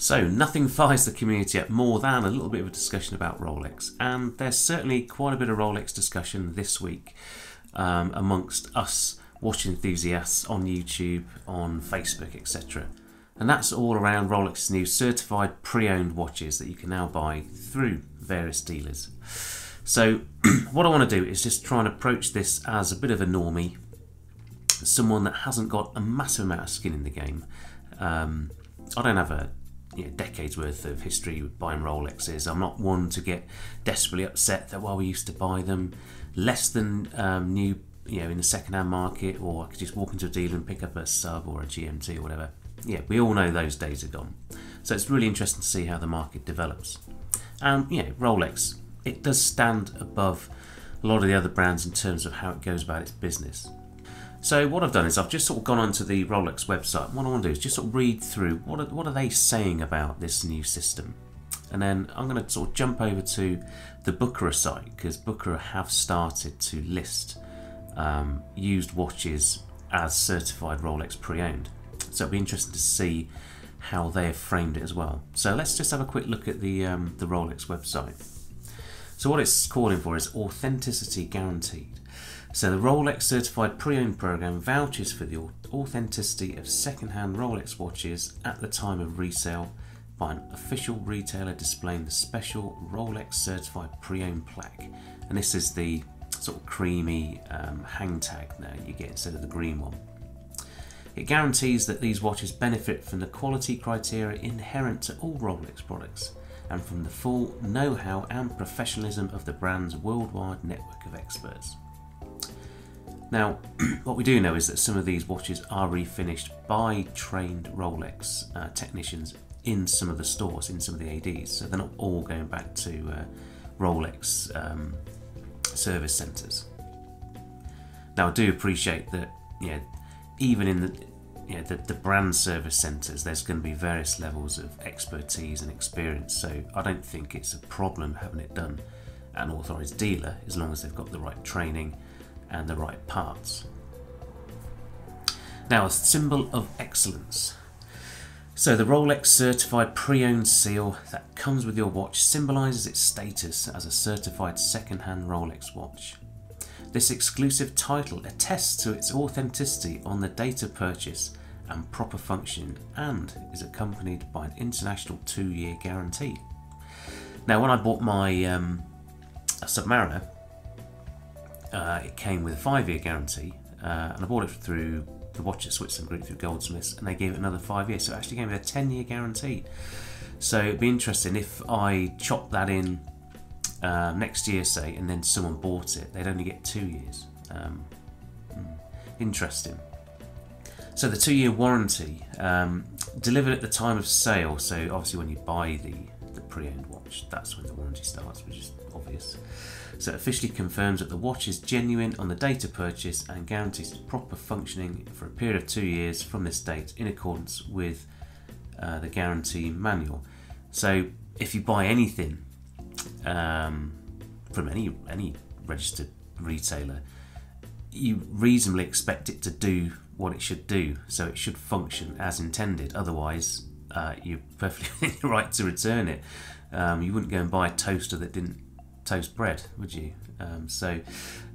So nothing fires the community up more than a little bit of a discussion about Rolex, and there's certainly quite a bit of Rolex discussion this week amongst us watch enthusiasts on YouTube, on Facebook, etc. And that's all around Rolex's new certified pre-owned watches that you can now buy through various dealers. So what I want to do is just try and approach this as a bit of a normie, someone that hasn't got a massive amount of skin in the game. I don't have a decades worth of history with buying Rolexes. I'm not one to get desperately upset that, well, we used to buy them less than new, in the second-hand market, or I could just walk into a dealer and pick up a sub or a GMT or whatever. Yeah, we all know those days are gone. So it's really interesting to see how the market develops. And Rolex, it does stand above a lot of the other brands in terms of how it goes about its business. So what I've done is I've just sort of gone onto the Rolex website. What I want to do is just sort of read through what are they saying about this new system, and then I'm going to sort of jump over to the Bucherer site, because Bucherer have started to list used watches as certified Rolex pre-owned. So it'll be interesting to see how they have framed it as well. So let's just have a quick look at the Rolex website. So what it's calling for is authenticity guaranteed. So the Rolex Certified Pre-Owned program vouches for the authenticity of second-hand Rolex watches at the time of resale by an official retailer displaying the special Rolex Certified Pre-Owned plaque. And this is the sort of creamy hang tag now you get instead of the green one. It guarantees that these watches benefit from the quality criteria inherent to all Rolex products and from the full know-how and professionalism of the brand's worldwide network of experts. Now, what we do know is that some of these watches are refinished by trained Rolex technicians in some of the stores, in some of the ADs, so they're not all going back to Rolex service centres. Now, I do appreciate that, even in the brand service centres, there's going to be various levels of expertise and experience, so I don't think it's a problem having it done at an authorised dealer as long as they've got the right training and the right parts. Now, a symbol of excellence. So the Rolex Certified Pre-Owned seal that comes with your watch symbolises its status as a certified second-hand Rolex watch. This exclusive title attests to its authenticity on the date of purchase and proper function, and is accompanied by an international 2-year guarantee. Now, when I bought my Submariner, it came with a 5-year guarantee, and I bought it through the Watch at Switzerland group through Goldsmiths, and they gave it another 5 years, so it actually gave me a 10-year guarantee. So it'd be interesting if I chopped that in next year, say, and then someone bought it, they'd only get 2 years. Interesting. So the 2-year warranty, delivered at the time of sale, so obviously when you buy the pre-owned watch, that's when the warranty starts, which is obvious. So it officially confirms that the watch is genuine on the date of purchase and guarantees proper functioning for a period of 2 years from this date in accordance with the guarantee manual. So if you buy anything from any registered retailer, you reasonably expect it to do what it should do, so it should function as intended. Otherwise, you're perfectly right to return it. You wouldn't go and buy a toaster that didn't toast bread, would you? So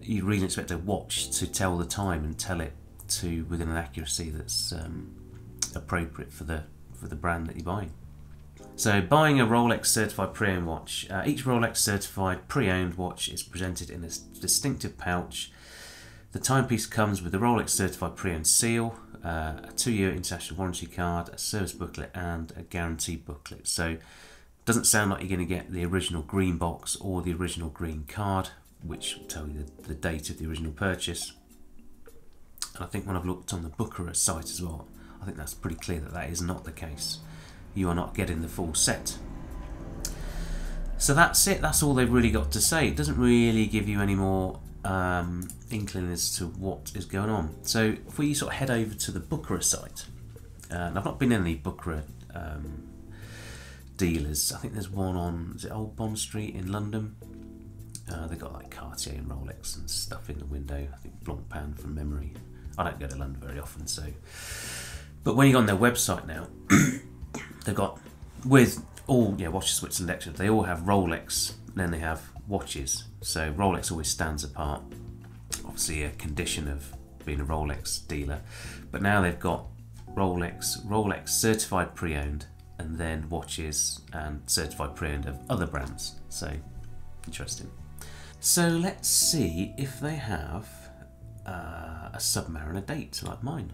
you really expect a watch to tell the time and tell it to within an accuracy that's appropriate for the brand that you're buying. So buying a Rolex Certified Pre-Owned watch, each Rolex Certified Pre-Owned watch is presented in a distinctive pouch. The timepiece comes with the Rolex Certified Pre-Owned seal, a 2-year international warranty card, a service booklet and a guarantee booklet. So it doesn't sound like you're going to get the original green box or the original green card, which will tell you the date of the original purchase. And I think when I've looked on the Bucherer site as well, I think that's pretty clear that that is not the case. You are not getting the full set. So that's it, that's all they've really got to say. It doesn't really give you any more inkling as to what is going on. So if we sort of head over to the Bucherer site, and I've not been in any Bucherer dealers. I think there's one on, is it Old Bond Street in London? They've got like Cartier and Rolex and stuff in the window. I think Blancpain from memory. I don't go to London very often, so. But when you go on their website now, they've got with all watches Switzerland Selection, they all have Rolex, and then they have watches. So Rolex always stands apart. Obviously, a condition of being a Rolex dealer, but now they've got Rolex Certified Pre-Owned, and then watches and Certified Pre-Owned of other brands. So interesting. So let's see if they have a Submariner date like mine.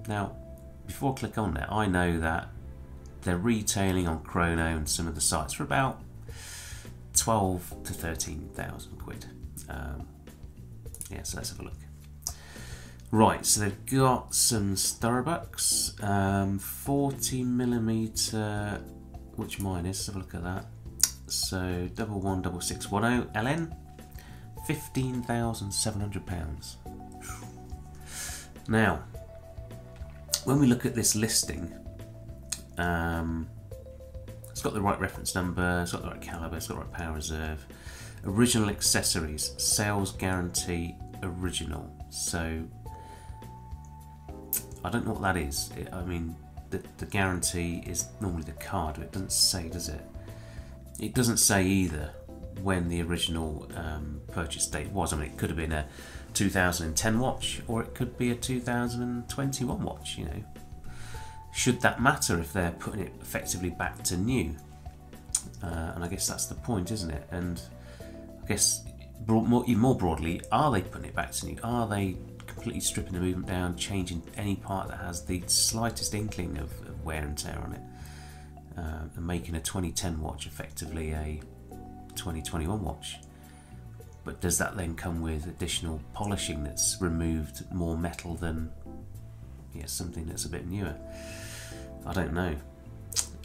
Now, before I click on there, I know that they're retailing on Chrono and some of the sites for about 12 to 13,000 quid. So let's have a look. Right, so they've got some Starbucks, 40mm, which mine is. Let's have a look at that. So 116610 LN, £15,700. Now, when we look at this listing, it's got the right reference number, it's got the right caliber, it's got the right power reserve, original accessories, sales guarantee original. So I don't know what that is. I mean, the guarantee is normally the card, but it doesn't say, does it? It doesn't say either when the original purchase date was. I mean, it could have been a 2010 watch, or it could be a 2021 watch, you know. Should that matter if they're putting it effectively back to new? And I guess that's the point, isn't it? And I guess even more broadly, are they putting it back to new? Are they completely stripping the movement down, changing any part that has the slightest inkling of wear and tear on it, and making a 2010 watch effectively a 2021 watch? But does that then come with additional polishing that's removed more metal than something that's a bit newer? I don't know.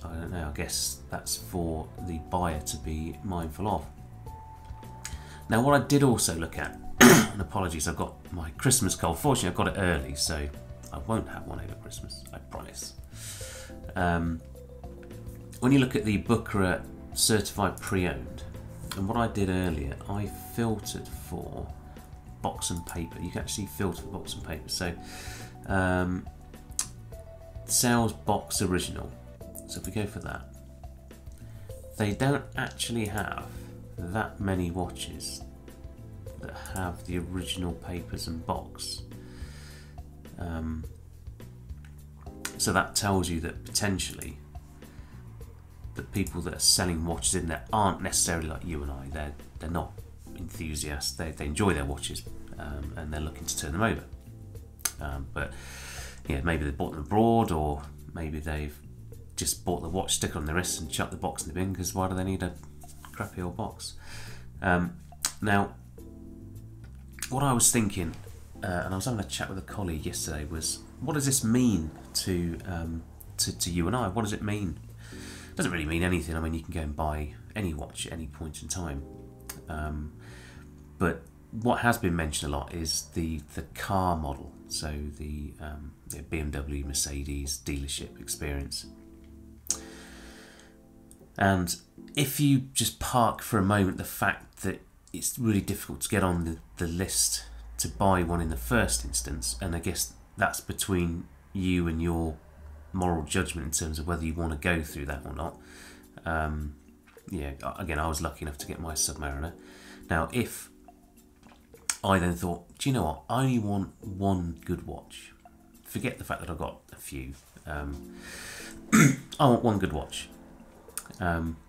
I guess that's for the buyer to be mindful of. Now, what I did also look at, and apologies, I've got my Christmas cold. Fortunately, I've got it early, so I won't have one over Christmas, I promise. When you look at the Bucherer Certified Pre-Owned, and what I did earlier, I filtered for box and paper. You can actually filter for box and paper. So, sales box original. So if we go for that, they don't actually have that many watches that have the original papers and box. So that tells you that potentially the people that are selling watches in there aren't necessarily like you and I. They're not enthusiasts. They enjoy their watches, and they're looking to turn them over. But maybe they bought them abroad, or maybe they've just bought the watch, stick it on their wrist and chuck the box in the bin, because why do they need a crappy old box? Now, what I was thinking, and I was having a chat with a colleague yesterday, was what does this mean to you and I? What does it mean? It doesn't really mean anything. I mean, you can go and buy any watch at any point in time. But what has been mentioned a lot is the car model, so the BMW, Mercedes dealership experience. And if you just park for a moment the fact that it's really difficult to get on the list to buy one in the first instance, and I guess that's between you and your moral judgment in terms of whether you want to go through that or not. Again, I was lucky enough to get my Submariner. Now, if I then thought, do you know what, I only want one good watch, forget the fact that I've got a few, I want one good watch.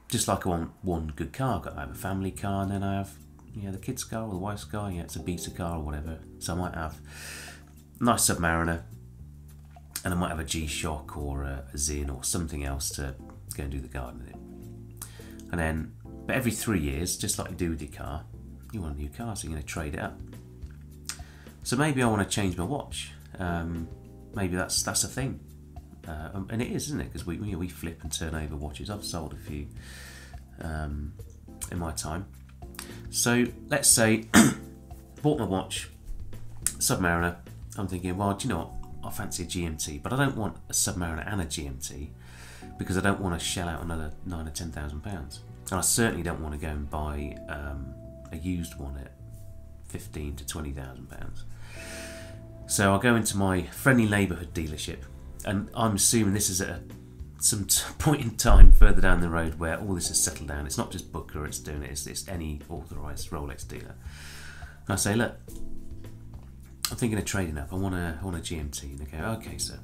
Just like I want one good car. I have a family car, and then I have the kids' car or the wife's car. It's a beta car or whatever. So I might have a nice Submariner, and I might have a G-Shock or a Zin or something else to go and do the garden in it. And then, but every 3 years, just like you do with your car, you want a new car, so you're going to trade it up. So maybe I want to change my watch. Maybe that's a thing. And it is, isn't it? Because we flip and turn over watches. I've sold a few in my time. So let's say bought my watch, Submariner. I'm thinking, well, do you know what? I fancy a GMT, but I don't want a Submariner and a GMT because I don't want to shell out another £9,000 or £10,000, and I certainly don't want to go and buy a used one at £15,000 to £20,000. So I'll go into my friendly neighbourhood dealership. And I'm assuming this is at a some point in time further down the road where all this is settled down. It's not just Booker it's doing it, it's any authorised Rolex dealer. And I say, look, I'm thinking of trading up. I want a GMT. And they go, okay, sir.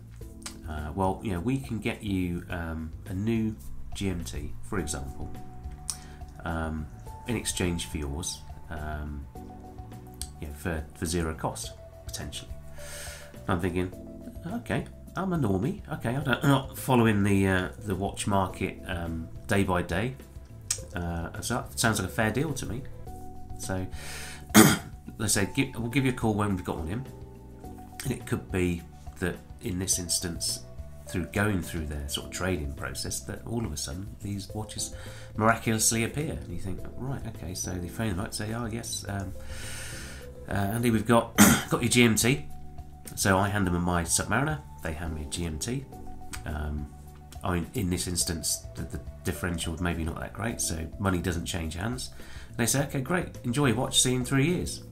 Well, you know, we can get you a new GMT, for example, in exchange for yours, you know, for zero cost potentially. And I'm thinking, okay, I'm a normie. Okay, I'm not following the watch market day by day. So that sounds like a fair deal to me. So they say, we'll give you a call when we've got one in. And it could be that in this instance, through going through their sort of trading process, that all of a sudden these watches miraculously appear. And you think, right, okay, so they phone them up and say, oh yes, Andy, we've got your GMT. So I hand them my Submariner, they hand me a GMT. I mean, in this instance, the differential was maybe not that great, so money doesn't change hands. They say, okay, great, enjoy your watch, see you in 3 years.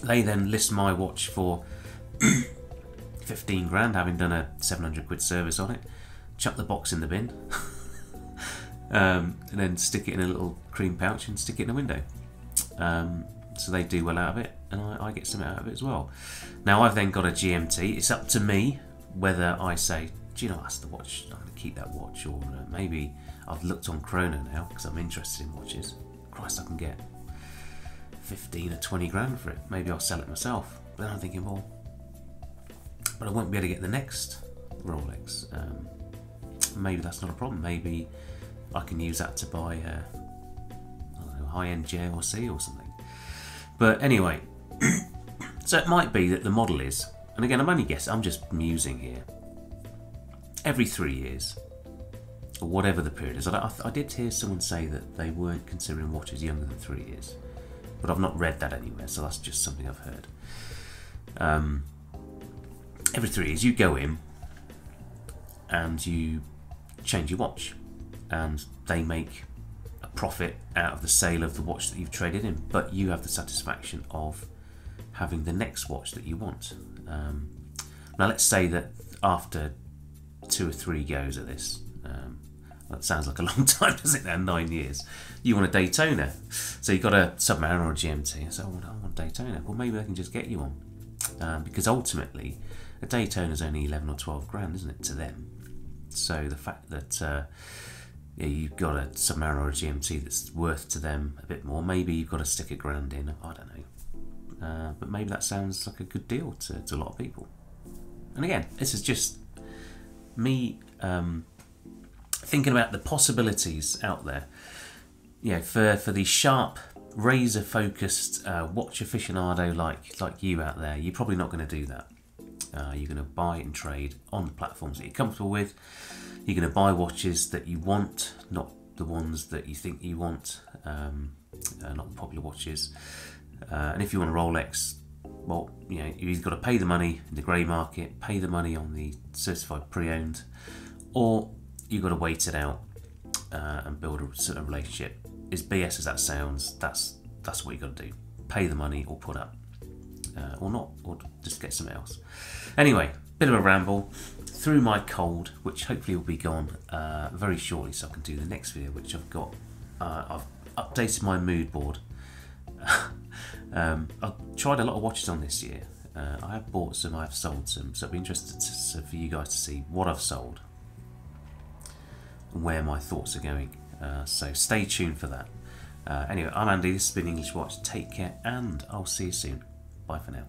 They then list my watch for 15 grand, having done a 700 quid service on it, chuck the box in the bin, and then stick it in a little cream pouch and stick it in a window. So they do well out of it, and I get something out of it as well. Now I've then got a GMT. It's up to me whether I say, do you know, that's the watch, I'm going to keep that watch, or maybe I've looked on Chrono now because I'm interested in watches. Christ, I can get 15 or 20 grand for it. Maybe I'll sell it myself. But then I'm thinking, well, but I won't be able to get the next Rolex. Maybe that's not a problem. Maybe I can use that to buy a high-end JLC or something. But anyway, so it might be that the model is, and again, I'm only guessing, I'm just musing here, every 3 years, or whatever the period is. I did hear someone say that they weren't considering watches younger than 3 years, but I've not read that anywhere, so that's just something I've heard. Every 3 years you go in and you change your watch, and they make a profit out of the sale of the watch that you've traded in, but you have the satisfaction of having the next watch that you want. Now let's say that after 2 or 3 goes at this, that sounds like a long time, doesn't it now, 9 years, you want a Daytona. So you've got a Submariner or a GMT, so I want a Daytona. Well, maybe they can just get you one, because ultimately a Daytona is only 11 or 12 grand, isn't it, to them? So the fact that yeah, you've got a Submariner or a GMT that's worth to them a bit more, maybe you've got to stick a grand in, I don't know. But maybe that sounds like a good deal to a lot of people. And again, this is just me thinking about the possibilities out there. Yeah, for the sharp, razor-focused watch aficionado like you out there, you're probably not going to do that. You're going to buy and trade on the platforms that you're comfortable with. You're going to buy watches that you want, not the ones that you think you want, not the popular watches. And if you want a Rolex, well, you know, you've either got to pay the money in the grey market, pay the money on the certified pre-owned, or you've got to wait it out and build a certain relationship. As BS as that sounds, that's what you've got to do. Pay the money or put up. Or not, or just get something else. Anyway, bit of a ramble through my cold, which hopefully will be gone very shortly, so I can do the next video, which I've got. I've updated my mood board. I've tried a lot of watches on this year. I have bought some, I have sold some, so it'll be interesting for you guys to see what I've sold and where my thoughts are going. So stay tuned for that. Anyway, I'm Andy, this has been English Watch. Take care, and I'll see you soon. Bye for now.